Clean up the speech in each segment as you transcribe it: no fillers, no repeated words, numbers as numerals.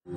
Good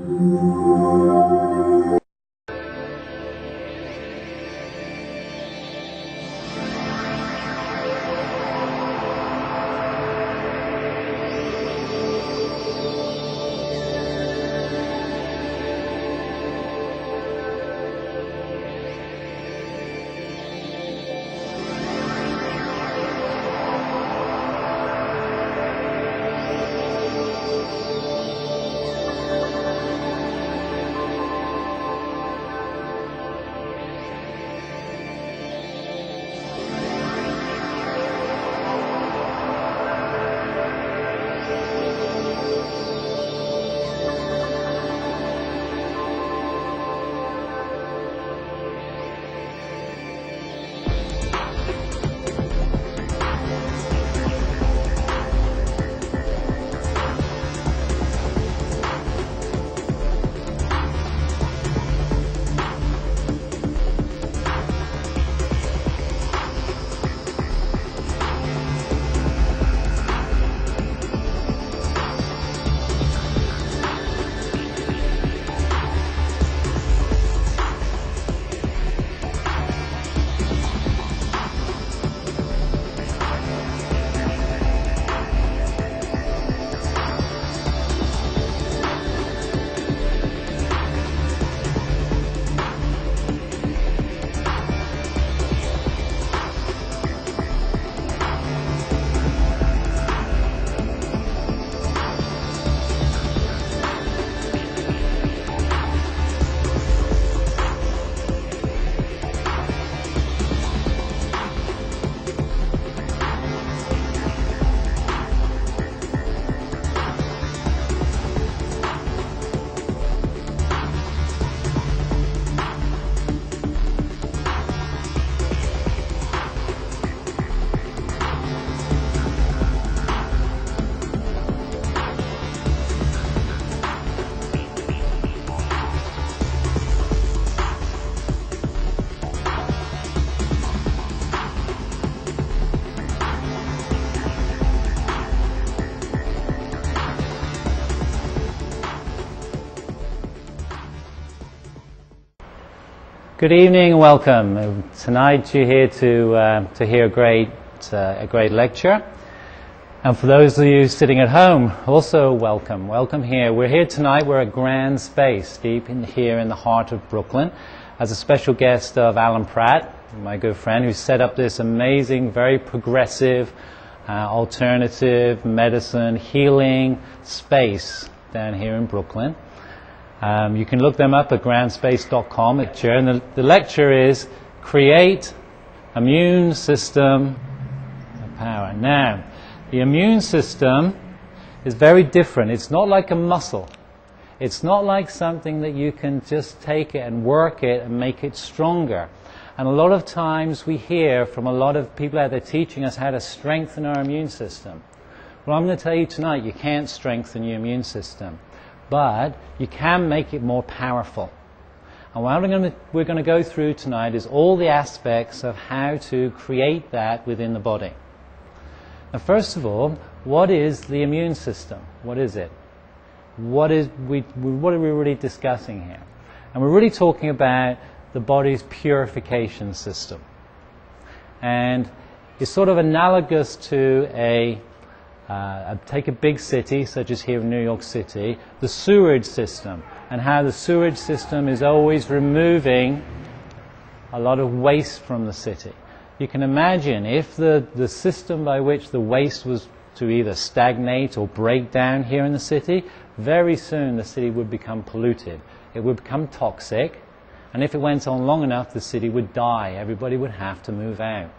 evening and welcome. Tonight you're here to hear a great lecture. And for those of you sitting at home, also welcome. Welcome here. We're here tonight. We're at Grand Space, deep in here in the heart of Brooklyn, as a special guest of Alan Pratt, my good friend, who set up this amazing, very progressive, alternative medicine healing space down here in Brooklyn. You can look them up at grandspace.com. And the lecture is Create Immune System Power. Now, the immune system is very different. It's not like a muscle. It's not like something that you can just take it and work it and make it stronger. And a lot of times we hear from a lot of people out there teaching us how to strengthen our immune system. Well, I'm going to tell you tonight, you can't strengthen your immune system. But you can make it more powerful. And what we're going to go through tonight is all the aspects of how to create that within the body. Now, first of all, what is the immune system? What is it? What are we really discussing here? And we're really talking about the body's purification system. And it's sort of analogous to take a big city, such as here in New York City, the sewage system, and how the sewage system is always removing a lot of waste from the city. You can imagine if the system by which the waste was to either stagnate or break down here in the city, very soon the city would become polluted. It would become toxic, and if it went on long enough, the city would die. Everybody would have to move out.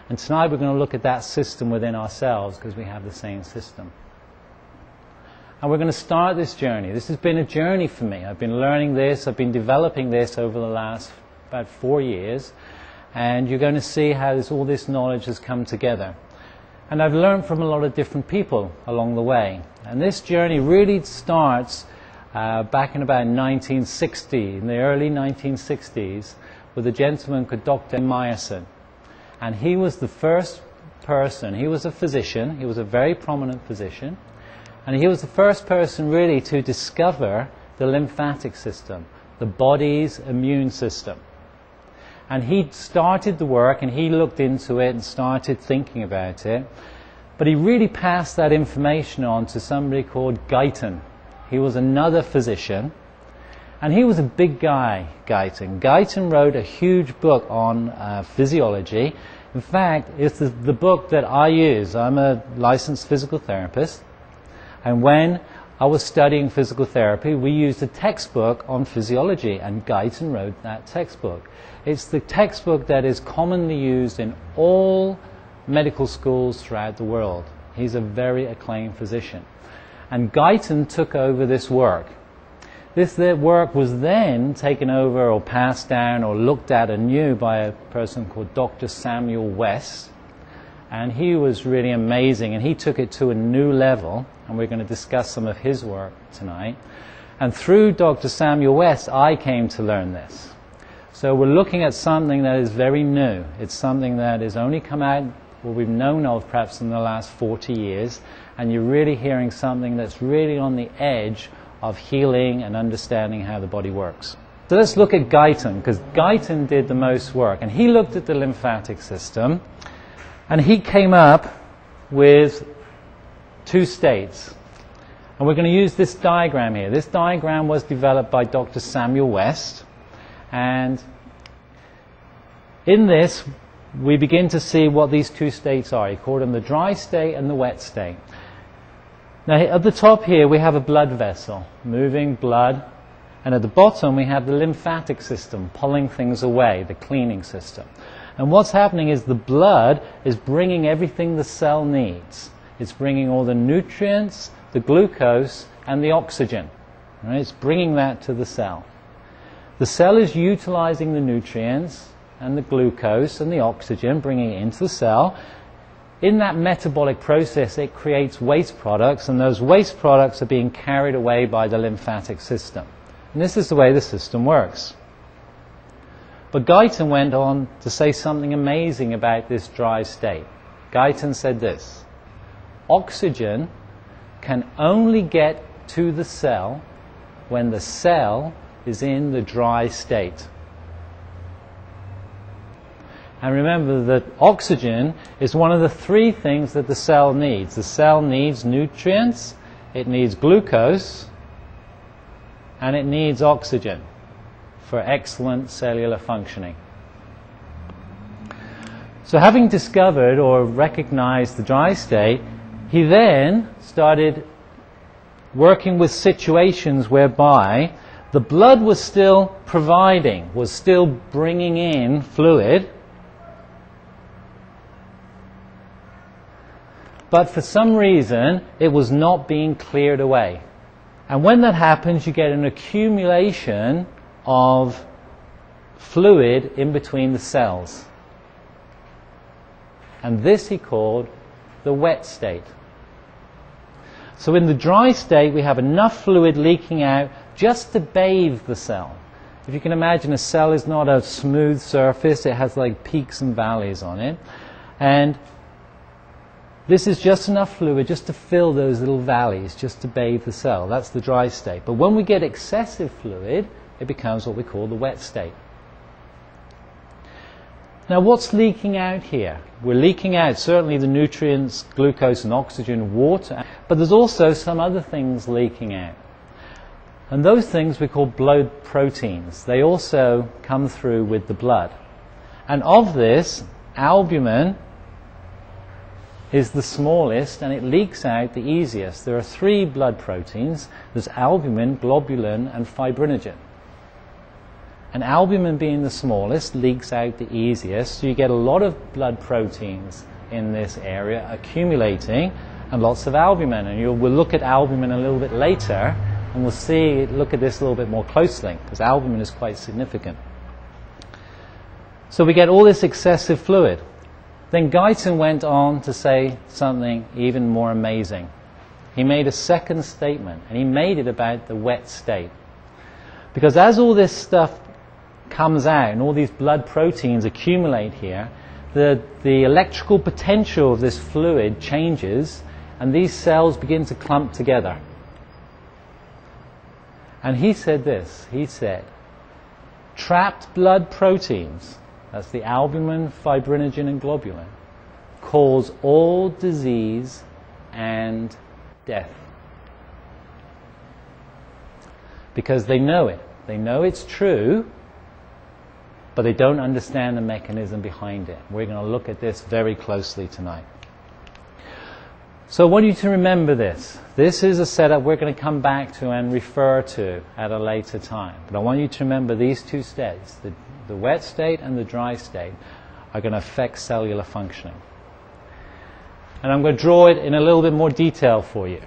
And tonight we're going to look at that system within ourselves, because we have the same system. And we're going to start this journey. This has been a journey for me. I've been learning this, I've been developing this over the last about 4 years. And you're going to see how all this knowledge has come together. And I've learned from a lot of different people along the way. And this journey really starts back in about 1960, in the early 1960s, with a gentleman called Dr. Meyerson. And he was the first person, he was a physician, he was a very prominent physician, and he was the first person really to discover the lymphatic system, the body's immune system. And he started the work and he looked into it and started thinking about it. But he really passed that information on to somebody called Guyton. He was another physician. And he was a big guy, Guyton. Guyton wrote a huge book on physiology. In fact, it's the book that I use. I'm a licensed physical therapist. And when I was studying physical therapy, we used a textbook on physiology, and Guyton wrote that textbook. It's the textbook that is commonly used in all medical schools throughout the world. He's a very acclaimed physician. And Guyton took over this work. This work was then taken over or passed down or looked at anew by a person called Dr. Samuel West. And he was really amazing, and he took it to a new level, and we're going to discuss some of his work tonight. And through Dr. Samuel West, I came to learn this. So we're looking at something that is very new. It's something that has only come out, what we've known of perhaps in the last 40 years, and you're really hearing something that's really on the edge of healing and understanding how the body works. So let's look at Guyton, because Guyton did the most work, and he looked at the lymphatic system, and he came up with two states. And we're going to use this diagram here. This diagram was developed by Dr. Samuel West, and in this we begin to see what these two states are. He called them the dry state and the wet state. Now at the top here we have a blood vessel, moving blood, and at the bottom we have the lymphatic system, pulling things away, the cleaning system. And what's happening is the blood is bringing everything the cell needs. It's bringing all the nutrients, the glucose, and the oxygen. Right? It's bringing that to the cell. The cell is utilizing the nutrients and the glucose and the oxygen, bringing it into the cell. In that metabolic process, it creates waste products, and those waste products are being carried away by the lymphatic system. And this is the way the system works. But Guyton went on to say something amazing about this dry state. Guyton said this: oxygen can only get to the cell when the cell is in the dry state. And remember that oxygen is one of the three things that the cell needs. The cell needs nutrients, it needs glucose, and it needs oxygen for excellent cellular functioning. So having discovered or recognized the dry state, he then started working with situations whereby the blood was still providing, was still bringing in fluid, but for some reason it was not being cleared away. And when that happens, you get an accumulation of fluid in between the cells. And this he called the wet state. So in the dry state, we have enough fluid leaking out just to bathe the cell. If you can imagine, a cell is not a smooth surface, it has like peaks and valleys on it. And this is just enough fluid just to fill those little valleys, just to bathe the cell. That's the dry state. But when we get excessive fluid, it becomes what we call the wet state. Now what's leaking out here? We're leaking out certainly the nutrients, glucose and oxygen, water, but there's also some other things leaking out. And those things we call blood proteins. They also come through with the blood. And of this, albumin is the smallest, and it leaks out the easiest. There are three blood proteins. There's albumin, globulin, and fibrinogen. And albumin being the smallest leaks out the easiest, so you get a lot of blood proteins in this area accumulating, and lots of albumin. And we'll look at albumin a little bit later, and we'll look at this a little bit more closely, because albumin is quite significant. So we get all this excessive fluid. Then Guyton went on to say something even more amazing. He made a second statement, and he made it about the wet state. Because as all this stuff comes out and all these blood proteins accumulate here, the electrical potential of this fluid changes, and these cells begin to clump together. And he said this, he said, trapped blood proteins, that's the albumin, fibrinogen and globulin, cause all disease and death. Because they know it. They know it's true, but they don't understand the mechanism behind it. We're going to look at this very closely tonight. So I want you to remember this. This is a setup we're going to come back to and refer to at a later time. But I want you to remember these two states, the wet state and the dry state, are going to affect cellular functioning. And I'm going to draw it in a little bit more detail for you.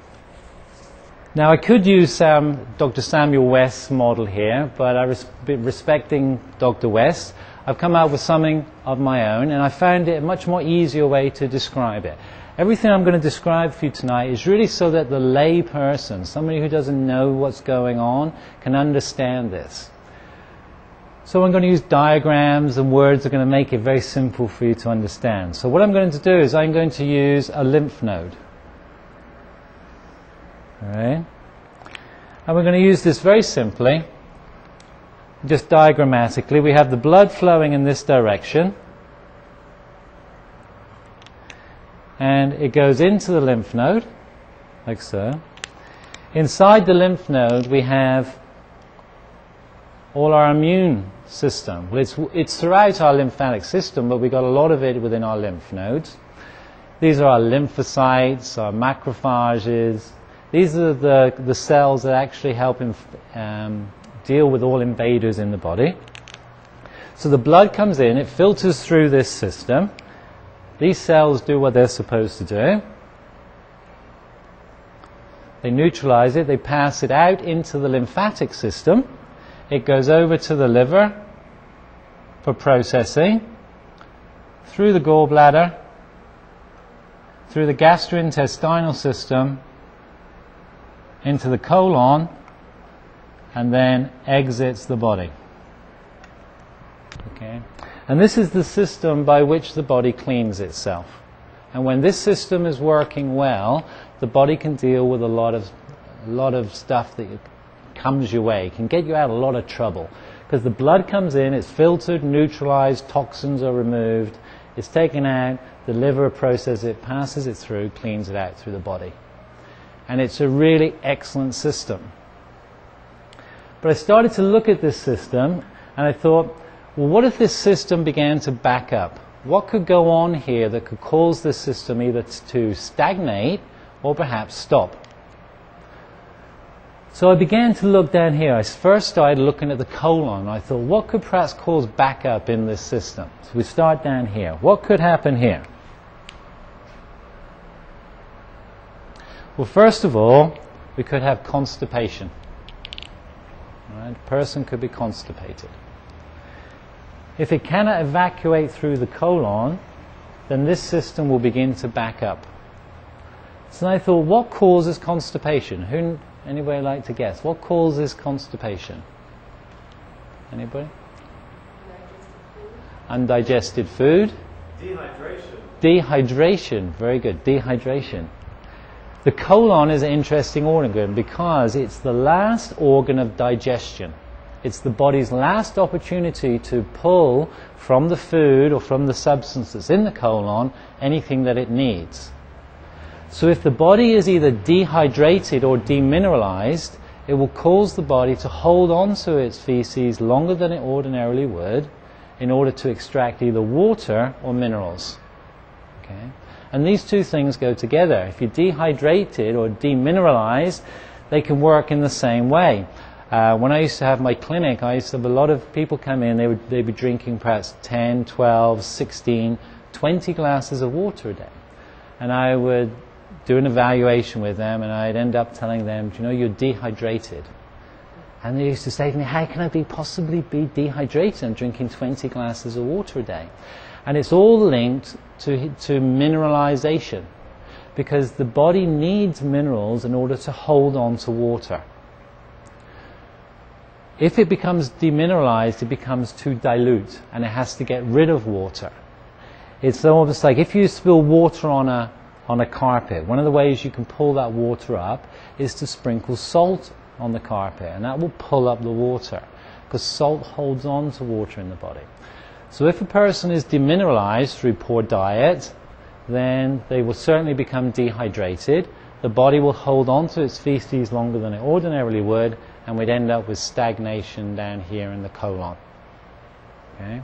Now I could use Dr. Samuel West's model here, but respecting Dr. West, I've come out with something of my own, and I found it a much more easier way to describe it. Everything I'm going to describe for you tonight is really so that the lay person, somebody who doesn't know what's going on, can understand this. So I'm going to use diagrams and words that are going to make it very simple for you to understand. So what I'm going to do is I'm going to use a lymph node. Alright? And we're going to use this very simply, just diagrammatically. We have the blood flowing in this direction, and it goes into the lymph node, like so. Inside the lymph node we have all our immune system. Well, it's throughout our lymphatic system, but we've got a lot of it within our lymph nodes. These are our lymphocytes, our macrophages. These are the cells that actually help deal with all invaders in the body. So the blood comes in, it filters through this system. These cells do what they're supposed to do. They neutralize it, they pass it out into the lymphatic system. It goes over to the liver for processing, through the gallbladder, through the gastrointestinal system, into the colon, and then exits the body. Okay? And this is the system by which the body cleans itself. And when this system is working well, the body can deal with a lot of stuff that comes your way, can get you out of a lot of trouble. Because the blood comes in, it's filtered, neutralized, toxins are removed, it's taken out, the liver processes it, passes it through, cleans it out through the body. And it's a really excellent system. But I started to look at this system and I thought, well, what if this system began to back up? What could go on here that could cause this system either to stagnate or perhaps stop? So I began to look down here. I first started looking at the colon. I thought, what could perhaps cause backup in this system? So we start down here. What could happen here? Well, first of all, we could have constipation. Right? A person could be constipated. If it cannot evacuate through the colon, then this system will begin to back up. So I thought, what causes constipation? Anybody like to guess? What causes constipation? Anybody? Undigested food. Dehydration. Dehydration. Very good. Dehydration. The colon is an interesting organ because it's the last organ of digestion. It's the body's last opportunity to pull from the food or from the substance that's in the colon anything that it needs. So if the body is either dehydrated or demineralized, it will cause the body to hold on to its feces longer than it ordinarily would in order to extract either water or minerals. Okay? And these two things go together. If you're dehydrated or demineralized, they can work in the same way. When I used to have my clinic, I used to have a lot of people come in, they'd be drinking perhaps 10, 12, 16, 20 glasses of water a day. And I would do an evaluation with them and I'd end up telling them, do you know, you're dehydrated. And they used to say to me, how can I possibly be dehydrated? I'm drinking 20 glasses of water a day. And it's all linked to mineralization, because the body needs minerals in order to hold on to water. If it becomes demineralized, it becomes too dilute and it has to get rid of water. It's almost like if you spill water on a carpet, one of the ways you can pull that water up is to sprinkle salt on the carpet, and that will pull up the water, because salt holds on to water in the body. So if a person is demineralized through poor diet, then they will certainly become dehydrated. The body will hold on to its feces longer than it ordinarily would, and we'd end up with stagnation down here in the colon. Okay?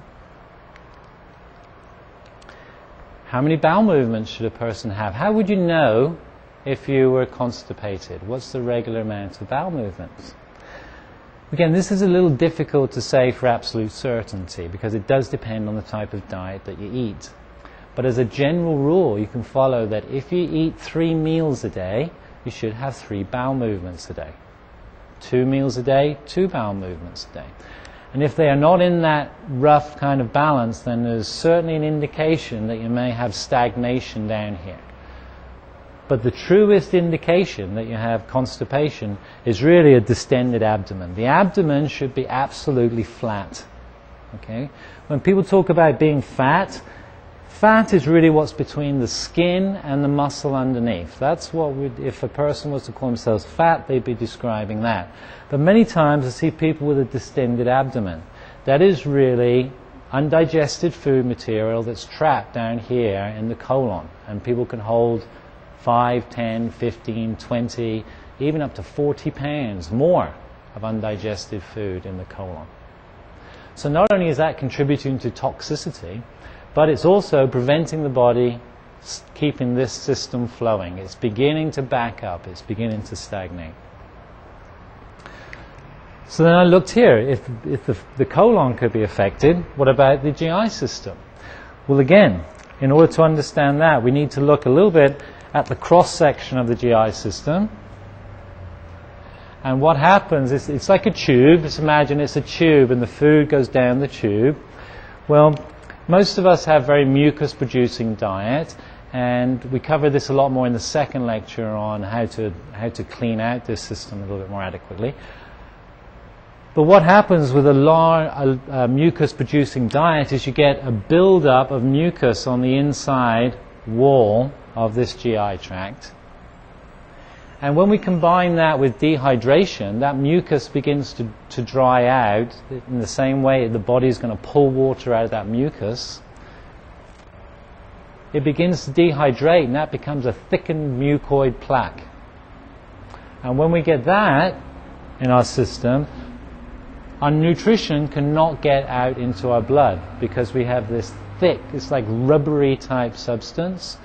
How many bowel movements should a person have? How would you know if you were constipated? What's the regular amount of bowel movements? Again, this is a little difficult to say for absolute certainty, because it does depend on the type of diet that you eat. But as a general rule, you can follow that if you eat 3 meals a day, you should have 3 bowel movements a day. 2 meals a day, 2 bowel movements a day. And if they are not in that rough kind of balance, then there's certainly an indication that you may have stagnation down here. But the truest indication that you have constipation is really a distended abdomen. The abdomen should be absolutely flat. Okay? When people talk about being fat, fat is really what's between the skin and the muscle underneath. That's what if a person was to call themselves fat, they'd be describing that. But many times I see people with a distended abdomen. That is really undigested food material that's trapped down here in the colon. And people can hold 5, 10, 15, 20, even up to 40 pounds more of undigested food in the colon. So not only is that contributing to toxicity, but it's also preventing the body keeping this system flowing. It's beginning to back up. It's beginning to stagnate. So then I looked here. If the colon could be affected, what about the GI system? Well, again, in order to understand that, we need to look a little bit at the cross-section of the GI system. And what happens is it's like a tube. Just imagine it's a tube and the food goes down the tube. Well, most of us have very mucus-producing diet, and we cover this a lot more in the second lecture on how to clean out this system a little bit more adequately. But what happens with a mucus-producing diet is you get a build-up of mucus on the inside wall of this GI tract. And when we combine that with dehydration, that mucus begins to dry out in the same way the body is going to pull water out of that mucus. It begins to dehydrate, and that becomes a thickened mucoid plaque. And when we get that in our system, our nutrition cannot get out into our blood, because we have this thick, it's like rubbery type substance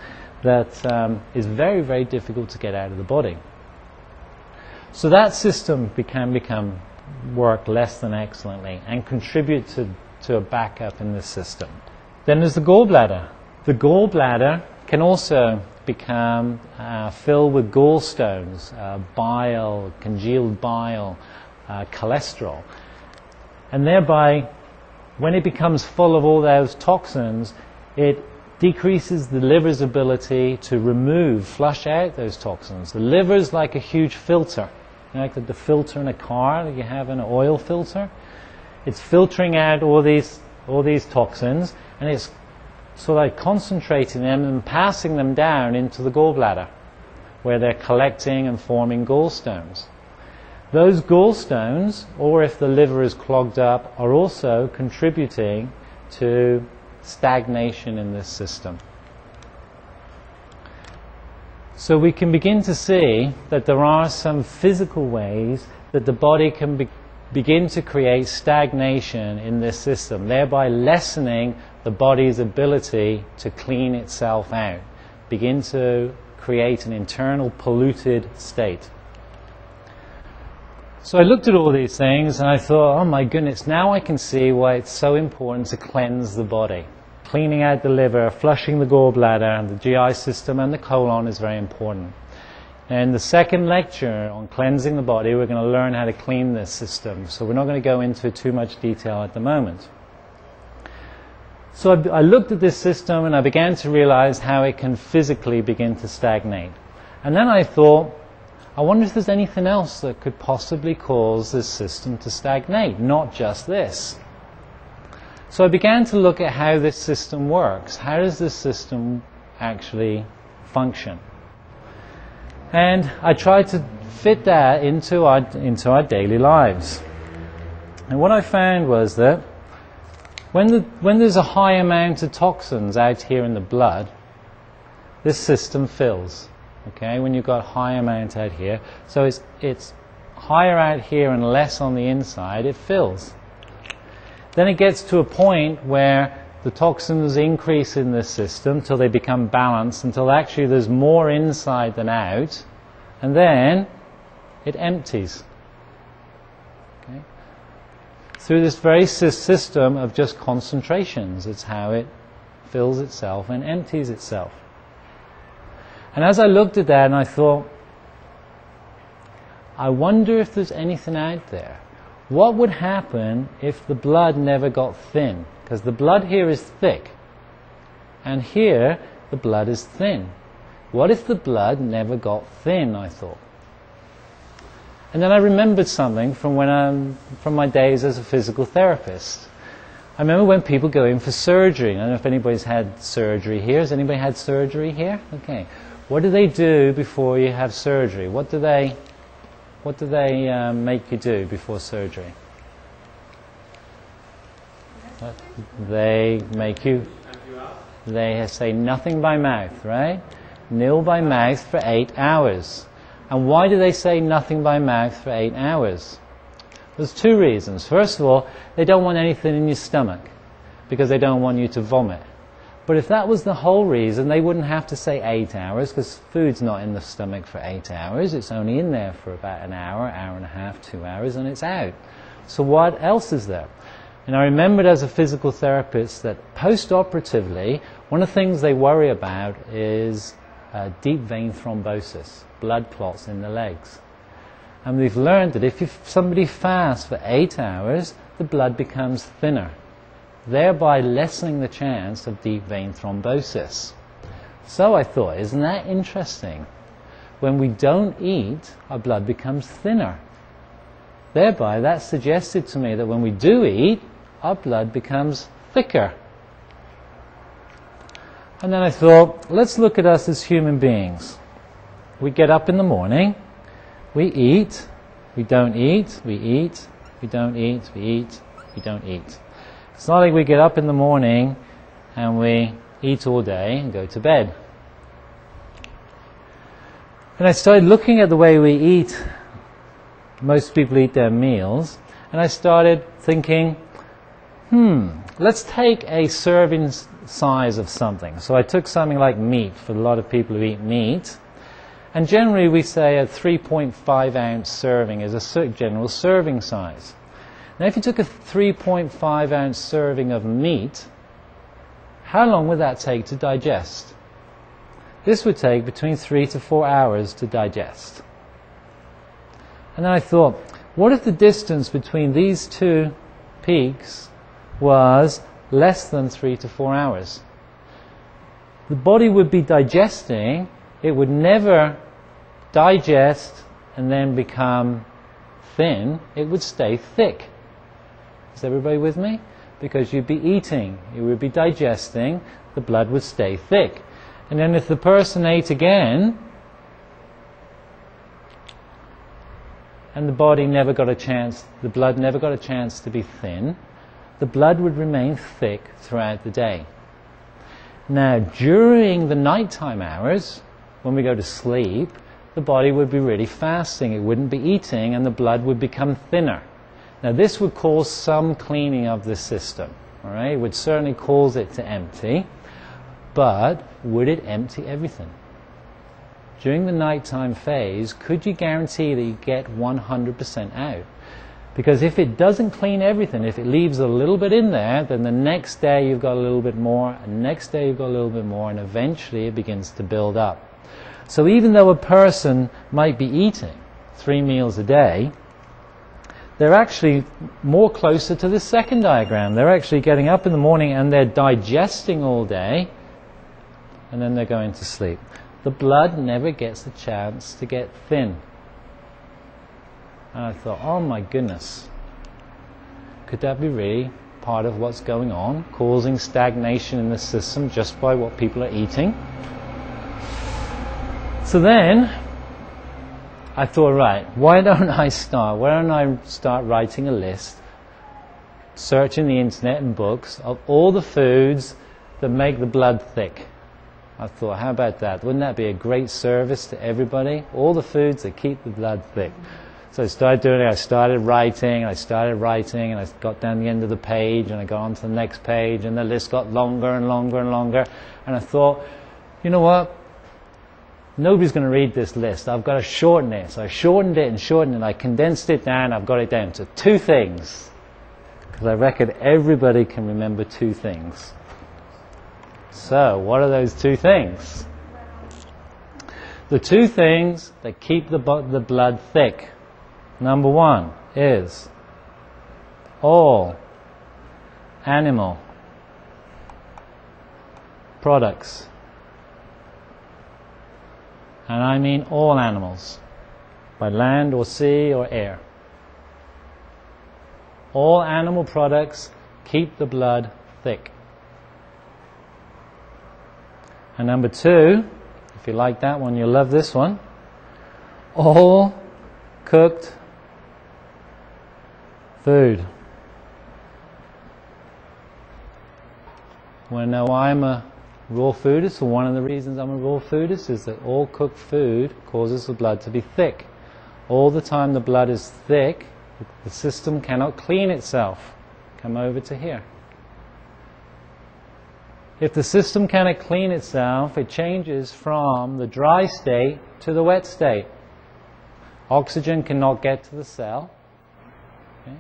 that is very, very difficult to get out of the body. So that system can work less than excellently and contribute to a backup in this system. Then there's the gallbladder. The gallbladder can also become filled with gallstones, bile, congealed bile, cholesterol. And thereby, when it becomes full of all those toxins, it decreases the liver's ability to flush out those toxins. The liver is like a huge filter, like the filter in a car that you have in an oil filter. It's filtering out all these toxins, and it's sort of like concentrating them and passing them down into the gallbladder, where they're collecting and forming gallstones. Those gallstones, or if the liver is clogged up, are also contributing to stagnation in this system. So we can begin to see that there are some physical ways that the body can begin to create stagnation in this system, thereby lessening the body's ability to clean itself out, begin to create an internal polluted state. So I looked at all these things and I thought, oh my goodness, now I can see why it's so important to cleanse the body. Cleaning out the liver, flushing the gallbladder, and the GI system and the colon is very important. In the second lecture on cleansing the body, we're going to learn how to clean this system. So we're not going to go into too much detail at the moment. So I looked at this system and I began to realize how it can physically begin to stagnate. And then I thought, I wonder if there's anything else that could possibly cause this system to stagnate, not just this. So I began to look at how this system works. How does this system actually function? And I tried to fit that into our daily lives. And what I found was that when there's a high amount of toxins out here in the blood, this system fills. Okay, when you've got high amount out here, so it's higher out here and less on the inside, it fills. Then it gets to a point where the toxins increase in this system till they become balanced, until actually there's more inside than out, and then it empties. Okay? Through this very system of just concentrations, it's how it fills itself and empties itself. And as I looked at that and I thought, I wonder if there's anything out there. What would happen if the blood never got thin? Because the blood here is thick, and here the blood is thin. What if the blood never got thin, I thought. And then I remembered something from my days as a physical therapist. I remember when people go in for surgery. I don't know if anybody's had surgery here. Has anybody had surgery here? Okay. What do they do before you have surgery? What do they make you do before surgery? They make you. They say nothing by mouth, right? Nil by mouth for 8 hours. And why do they say nothing by mouth for 8 hours? There's two reasons. First of all, they don't want anything in your stomach because they don't want you to vomit. But if that was the whole reason, they wouldn't have to say 8 hours, because food's not in the stomach for 8 hours. It's only in there for about an hour, hour and a half, 2 hours, and it's out. So what else is there? And I remembered as a physical therapist that post-operatively, one of the things they worry about is deep vein thrombosis, blood clots in the legs. And we've learned that if somebody fasts for 8 hours, the blood becomes thinner, thereby lessening the chance of deep vein thrombosis. So I thought, isn't that interesting? When we don't eat, our blood becomes thinner. Thereby, that suggested to me that when we do eat, our blood becomes thicker. And then I thought, let's look at us as human beings. We get up in the morning, we eat, we don't eat, we eat, we don't eat, we eat, we don't eat. It's not like we get up in the morning and we eat all day and go to bed. And I started looking at the way we eat. Most people eat their meals. And I started thinking, let's take a serving size of something. So I took something like meat, for a lot of people who eat meat. And generally we say a 3.5 ounce serving is a general serving size. Now if you took a 3.5 ounce serving of meat, how long would that take to digest? This would take between 3 to 4 hours to digest. And then I thought, what if the distance between these two peaks was less than 3 to 4 hours? The body would be digesting, it would never digest and then become thin, it would stay thick. Is everybody with me? Because you'd be eating, you would be digesting, the blood would stay thick. And then if the person ate again, and the body never got a chance, the blood never got a chance to be thin, the blood would remain thick throughout the day. Now, during the nighttime hours, when we go to sleep, the body would be really fasting, it wouldn't be eating, and the blood would become thinner. Now, this would cause some cleaning of the system, all right? It would certainly cause it to empty, but would it empty everything? During the nighttime phase, could you guarantee that you get 100% out? Because if it doesn't clean everything, if it leaves a little bit in there, then the next day you've got a little bit more, and next day you've got a little bit more, and eventually it begins to build up. So even though a person might be eating 3 meals a day, they're actually more closer to the second diagram. They're actually getting up in the morning and they're digesting all day, and then they're going to sleep. The blood never gets a chance to get thin. And I thought, oh my goodness, could that be really part of what's going on, causing stagnation in the system just by what people are eating? So then, I thought, right, why don't I start writing a list, searching the internet and books of all the foods that make the blood thick. I thought, how about that? Wouldn't that be a great service to everybody? All the foods that keep the blood thick. So I started doing it. I started writing, and I got down the end of the page, and I got on to the next page, and the list got longer and longer and longer. And I thought, you know what? Nobody's going to read this list. I've got to shorten it. So I shortened it and shortened it. I condensed it down. I've got it down to 2 things. Because I reckon everybody can remember 2 things. So, what are those 2 things? The 2 things that keep the blood thick. Number 1 is all animal products. And I mean all animals, by land or sea or air. All animal products keep the blood thick. And number 2, if you like that one, you'll love this one. All cooked food. Want to know why I'm a raw foodist? So one of the reasons I'm a raw foodist is that all cooked food causes the blood to be thick. All the time the blood is thick, the system cannot clean itself. Come over to here. If the system cannot clean itself, it changes from the dry state to the wet state. Oxygen cannot get to the cell. Okay?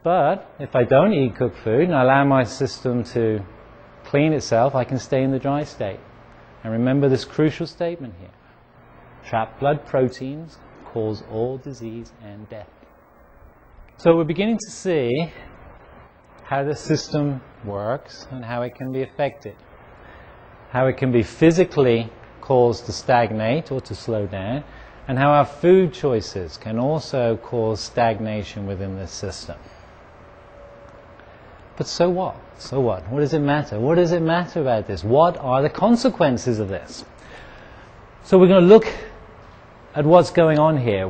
But if I don't eat cooked food and I allow my system to clean itself, I can stay in the dry state. And remember this crucial statement here. Trapped blood proteins cause all disease and death. So we're beginning to see how the system works and how it can be affected. How it can be physically caused to stagnate or to slow down, and how our food choices can also cause stagnation within this system. But so what? So what? What does it matter? What does it matter about this? What are the consequences of this? So we're going to look at what's going on here.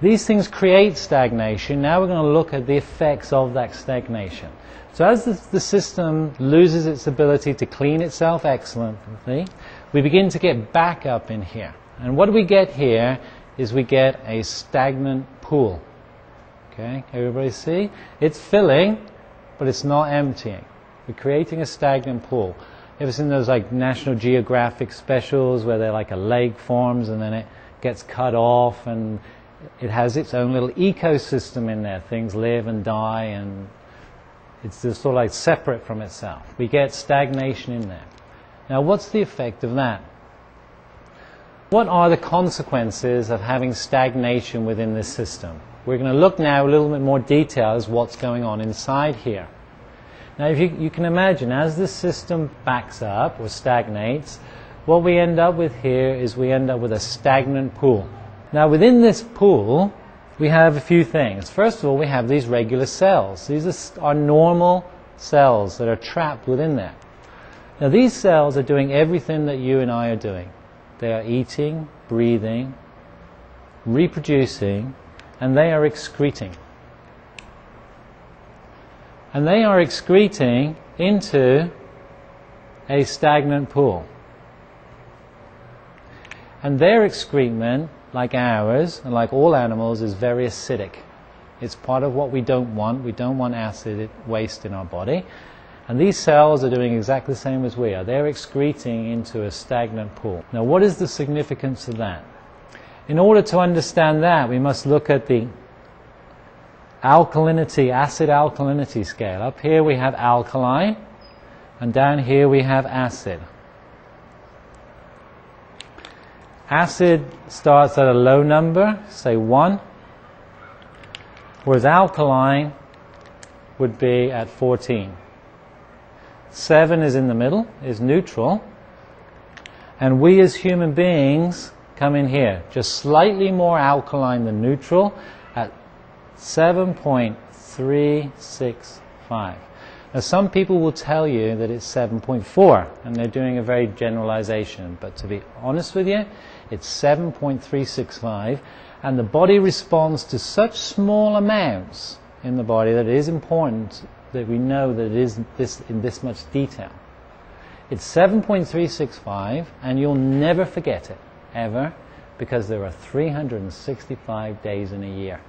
These things create stagnation. Now we're going to look at the effects of that stagnation. So as the system loses its ability to clean itself excellently, we begin to get back up in here. And what we get here is we get a stagnant pool. Okay, everybody see? It's filling, but it's not emptying. We're creating a stagnant pool. You ever seen those like National Geographic specials where they're like a lake forms and then it gets cut off and it has its own little ecosystem in there. Things live and die, and it's just sort of like separate from itself. We get stagnation in there. Now, what's the effect of that? What are the consequences of having stagnation within this system? We're going to look now a little bit more detail as what's going on inside here. Now, if you can imagine, as this system backs up or stagnates, what we end up with here is we end up with a stagnant pool. Now within this pool we have a few things. First of all, we have these regular cells. These are normal cells that are trapped within there. Now these cells are doing everything that you and I are doing. They are eating, breathing, reproducing, and they are excreting. And they are excreting into a stagnant pool. And their excrement, like ours, and like all animals, is very acidic. It's part of what we don't want. We don't want acid waste in our body. And these cells are doing exactly the same as we are. They're excreting into a stagnant pool. Now, what is the significance of that? In order to understand that, we must look at the alkalinity, acid alkalinity scale. Up here we have alkaline, and down here we have acid. Acid starts at a low number, say 1, whereas alkaline would be at 14. 7 is in the middle, is neutral, and we as human beings come in here, just slightly more alkaline than neutral, at 7.365. Now some people will tell you that it's 7.4, and they're doing a very generalization, but to be honest with you, It's 7.365, and the body responds to such small amounts in the body that it is important that we know that it is in this much detail. It's 7.365, and you'll never forget it, ever, because there are 365 days in a year.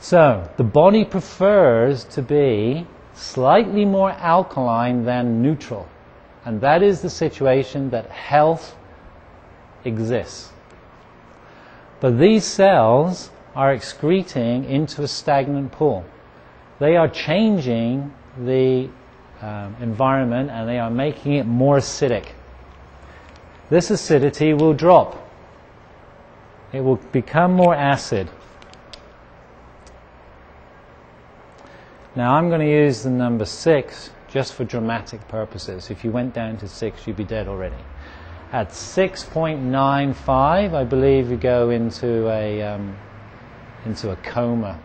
So, the body prefers to be slightly more alkaline than neutral. And that is the situation that health exists. But these cells are excreting into a stagnant pool. They are changing the environment, and they are making it more acidic. This acidity will drop. It will become more acid. Now I'm going to use the number 6 just for dramatic purposes. If you went down to 6, you'd be dead already. At 6.95, I believe you go into a coma.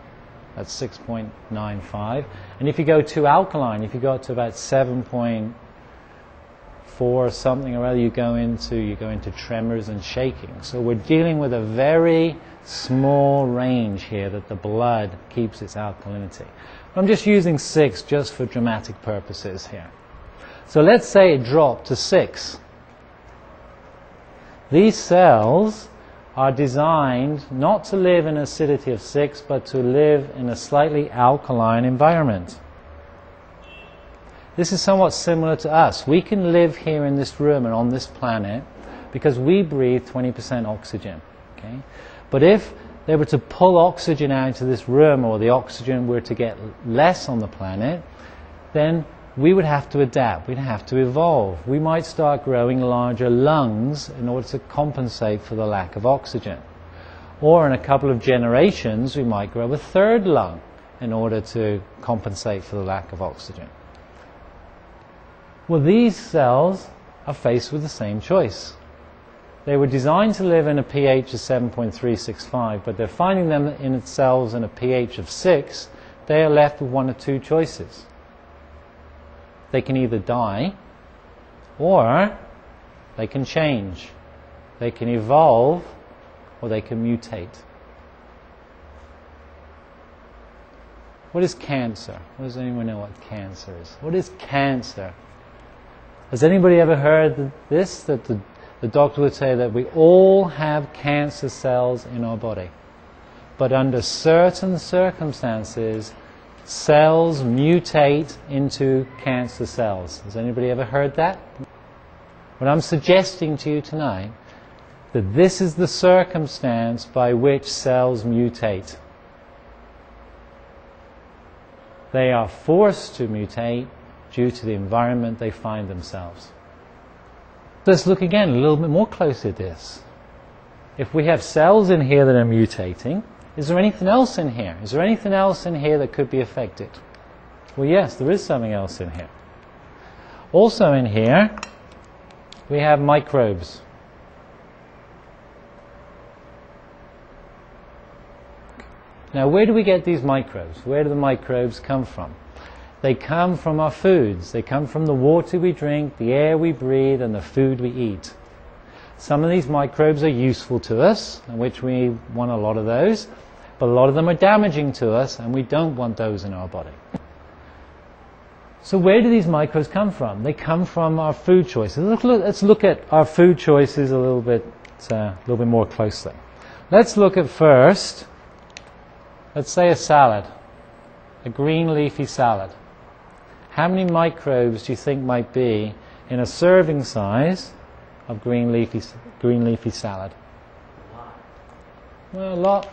That's 6.95. And if you go too alkaline, if you go to about 7.4 or something or other, you go into tremors and shaking. So we're dealing with a very small range here that the blood keeps its alkalinity. I'm just using 6 just for dramatic purposes here. So let's say it dropped to 6. These cells are designed not to live in acidity of 6, but to live in a slightly alkaline environment. This is somewhat similar to us. We can live here in this room and on this planet because we breathe 20% oxygen. Okay? But if they were to pull oxygen out of this room, or the oxygen were to get less on the planet, then we would have to adapt. We'd have to evolve. We might start growing larger lungs in order to compensate for the lack of oxygen. Or in a couple of generations, we might grow a third lung in order to compensate for the lack of oxygen. Well, these cells are faced with the same choice. They were designed to live in a pH of 7.365, but they're finding themselves in a pH of 6. They are left with one of two choices. They can either die, or they can change. They can evolve, or they can mutate. What is cancer? Does anyone know what cancer is? What is cancer? Has anybody ever heard this? That the doctor would say that we all have cancer cells in our body. But under certain circumstances, cells mutate into cancer cells. Has anybody ever heard that? What I'm suggesting to you tonight, that this is the circumstance by which cells mutate. They are forced to mutate due to the environment they find themselves. Let's look again a little bit more closely at this. If we have cells in here that are mutating, is there anything else in here? Is there anything else in here that could be affected? Well, yes, there is something else in here. Also in here, we have microbes. Now, where do we get these microbes? Where do the microbes come from? They come from our foods. They come from the water we drink, the air we breathe, and the food we eat. Some of these microbes are useful to us, in which we want a lot of those, but a lot of them are damaging to us, and we don't want those in our body. So where do these microbes come from? They come from our food choices. Let's look at our food choices a little bit more closely. Let's look at first, let's say a salad, a green leafy salad. How many microbes do you think might be in a serving size of green leafy salad? A lot. Well, a lot.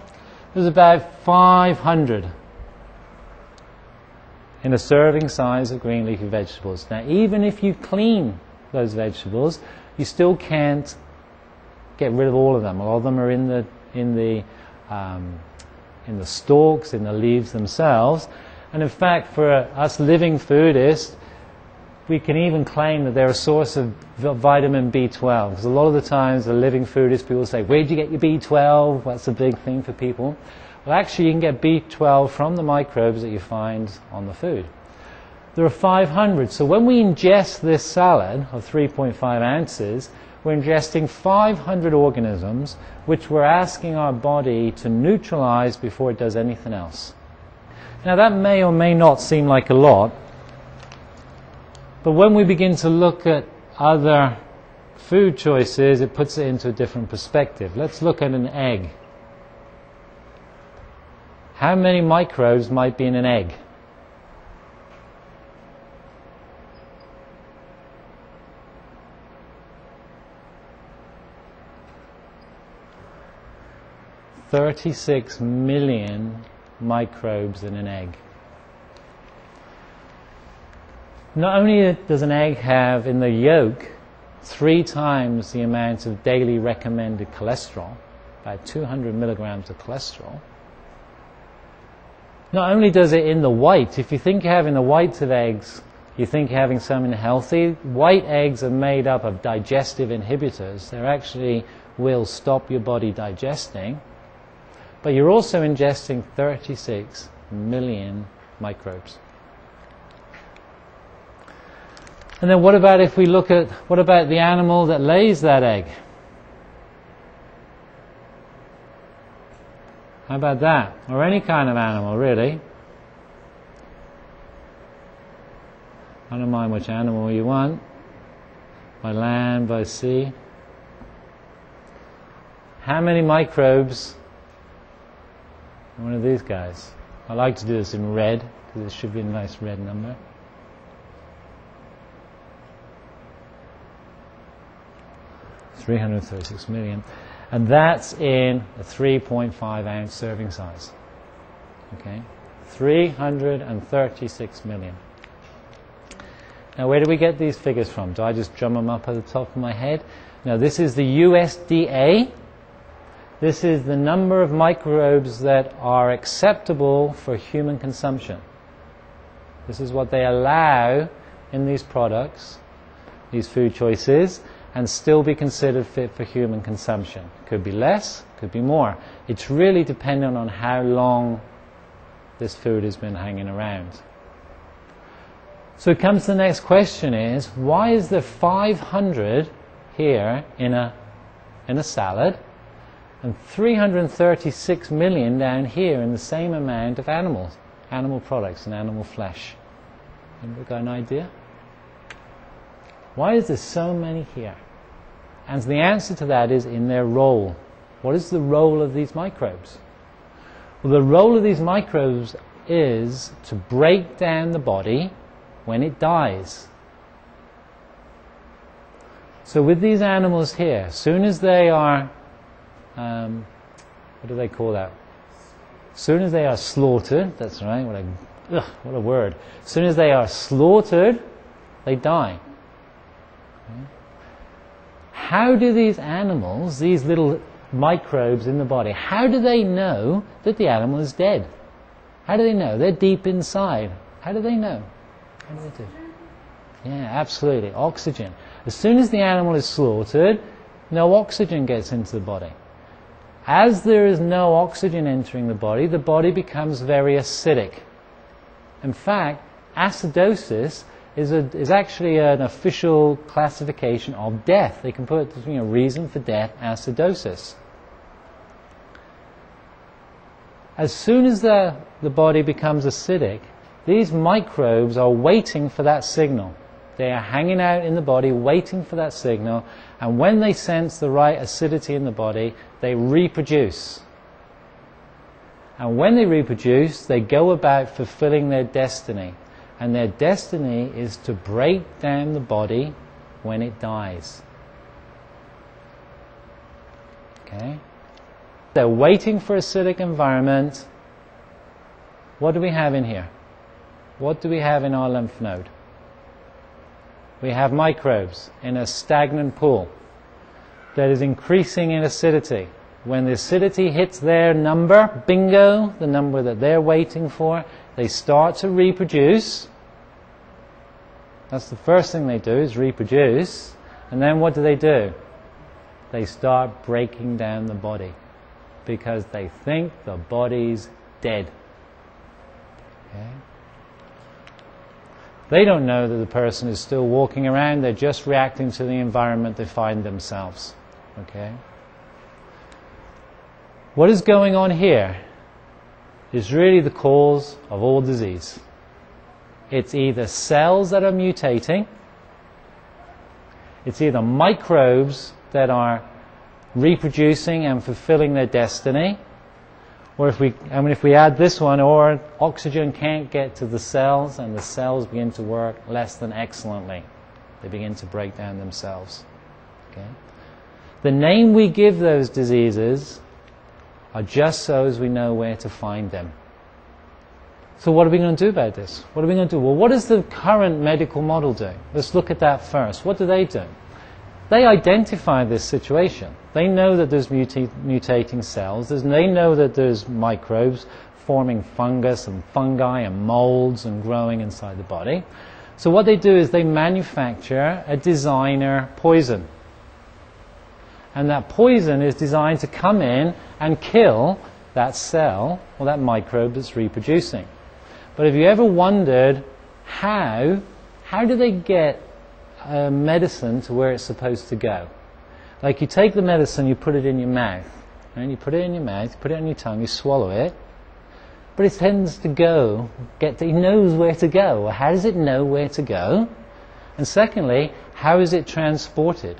There's about 500 in a serving size of green leafy vegetables. Now, even if you clean those vegetables, you still can't get rid of all of them. A lot of them are in the stalks, in the leaves themselves. And in fact, for us living foodists, we can even claim that they're a source of vitamin B12. Because a lot of the times, the living foodists, people say, where do you get your B12? That's a big thing for people. Well, actually, you can get B12 from the microbes that you find on the food. There are 500. So when we ingest this salad of 3.5 ounces, we're ingesting 500 organisms which we're asking our body to neutralize before it does anything else. Now that may or may not seem like a lot, but when we begin to look at other food choices, it puts it into a different perspective. Let's look at an egg. How many microbes might be in an egg? $36 million microbes in an egg. Not only does an egg have in the yolk 3 times the amount of daily recommended cholesterol, about 200 milligrams of cholesterol, not only does it in the white, if you think you're having the whites of eggs, you think you're having something healthy, white eggs are made up of digestive inhibitors. They actually will stop your body digesting, but you're also ingesting 36 million microbes. And then what about if we look at, what about the animal that lays that egg? How about that? Or any kind of animal, really. I don't mind which animal you want. By land, by sea. How many microbes in one of these guys? I like to do this in red, because it should be a nice red number. $336 million. And that's in a 3.5 ounce serving size. Okay? 336 million. Now, where do we get these figures from? Do I just drum them up at the top of my head? No, this is the USDA. This is the number of microbes that are acceptable for human consumption. This is what they allow in these products, these food choices, and still be considered fit for human consumption. Could be less, could be more. It's really dependent on how long this food has been hanging around. So it comes to the next question is, why is there 500 here in a salad and 336 million down here in the same amount of animal products and animal flesh? Anybody got an idea? Why is there so many here? And the answer to that is in their role. What is the role of these microbes? Well, the role of these microbes is to break down the body when it dies. So with these animals here, as soon as they are, what do they call that? As soon as they are slaughtered, that's right, what a word. As soon as they are slaughtered, they die. How do these animals, these little microbes in the body, how do they know that the animal is dead? How do they know? They're deep inside. How do they know? How do they do? Yeah, absolutely. Oxygen. As soon as the animal is slaughtered, no oxygen gets into the body. As there is no oxygen entering the body becomes very acidic. In fact, acidosis is actually an official classification of death. They can put reason for death, acidosis. As soon as the body becomes acidic, these microbes are waiting for that signal. They are hanging out in the body waiting for that signal, and when they sense the right acidity in the body, they reproduce. And when they reproduce, they go about fulfilling their destiny. And their destiny is to break down the body when it dies. Okay? They're waiting for acidic environment. What do we have in here? What do we have in our lymph node? We have microbes in a stagnant pool that is increasing in acidity. When the acidity hits their number, bingo, the number that they're waiting for, they start to reproduce. That's the first thing they do, is reproduce. And then what do? They start breaking down the body because they think the body's dead. Okay? They don't know that the person is still walking around. They're just reacting to the environment they find themselves. Okay? What is going on here is really the cause of all disease. It's either cells that are mutating, it's either microbes that are reproducing and fulfilling their destiny, or if we add this one, or oxygen can't get to the cells and the cells begin to work less than excellently. They begin to break down themselves. Okay? The name we give those diseases are just so as we know where to find them. So what are we going to do about this? What are we going to do? Well, what does the current medical model do? Let's look at that first. What do? They identify this situation. They know that there's mutating cells. They know that there's microbes forming fungus and fungi and molds and growing inside the body. So what they do is they manufacture a designer poison. And that poison is designed to come in and kill that cell or that microbe that's reproducing. But have you ever wondered how do they get medicine to where it's supposed to go? Like you take the medicine, you put it in your mouth, and you put it in your mouth, put it on your tongue, you swallow it, but it tends to it knows where to go. Well, how does it know where to go? And secondly, how is it transported?